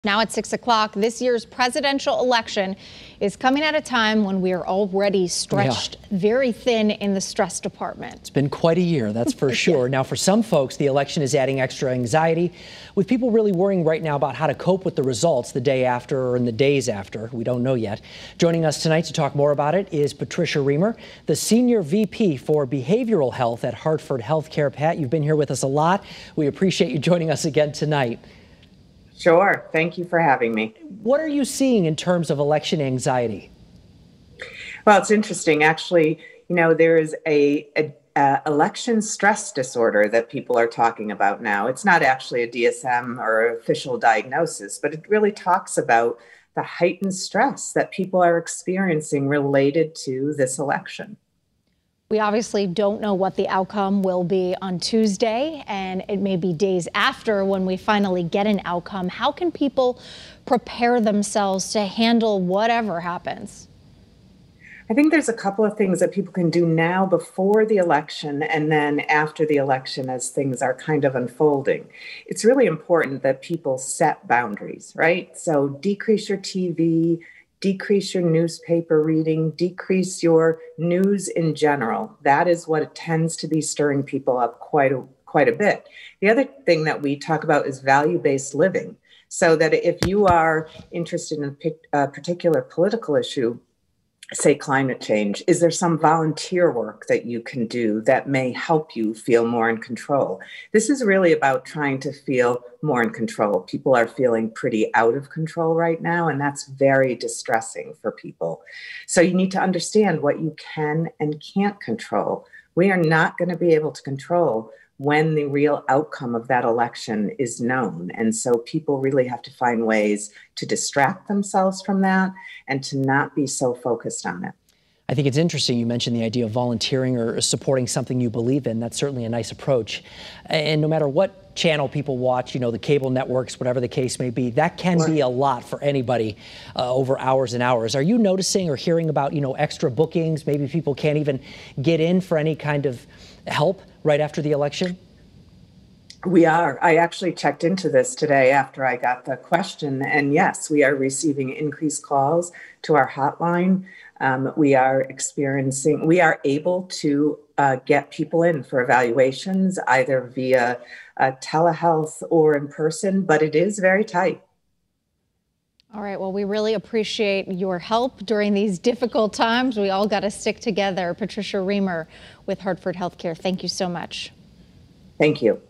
Now at 6 o'clock, this year's presidential election is coming at a time when we are already stretched very thin in the stress department. It's been quite a year, that's for sure. Now, for some folks, the election is adding extra anxiety, with people really worrying right now about how to cope with the results the day after or in the days after. We don't know yet. Joining us tonight to talk more about it is Patricia Rehmer, the Senior VP for Behavioral Health at Hartford HealthCare. Pat, you've been here with us a lot. We appreciate you joining us again tonight. Sure. Thank you for having me. What are you seeing in terms of election anxiety? Well, it's interesting. Actually, there is a election stress disorder that people are talking about now. It's not actually a DSM or official diagnosis, but it really talks about the heightened stress that people are experiencing related to this election. We obviously don't know what the outcome will be on Tuesday, and it may be days after when we finally get an outcome. How can people prepare themselves to handle whatever happens? I think there's a couple of things that people can do now before the election and then after the election as things are kind of unfolding. It's really important that people set boundaries, right? So decrease your TV, decrease your newspaper reading, decrease your news in general. That is what tends to be stirring people up quite a bit. The other thing that we talk about is value-based living. So that if you are interested in a particular political issue, say climate change, is there some volunteer work that you can do that may help you feel more in control? This is really about trying to feel more in control. People are feeling pretty out of control right now, and that's very distressing for people. So you need to understand what you can and can't control. We are not going to be able to control when the real outcome of that election is known. And so people really have to find ways to distract themselves from that and to not be so focused on it. I think it's interesting you mentioned the idea of volunteering or supporting something you believe in. That's certainly a nice approach. And no matter what channel people watch, the cable networks, whatever the case may be, that can be a lot for anybody over hours and hours. Are you noticing or hearing about, extra bookings? Maybe people can't even get in for any kind of help right after the election? We are. I actually checked into this today after I got the question. And yes, we are receiving increased calls to our hotline. We are able to get people in for evaluations, either via telehealth or in person, but it is very tight. All right. Well, we really appreciate your help during these difficult times. We all got to stick together. Patricia Rehmer with Hartford HealthCare. Thank you so much. Thank you.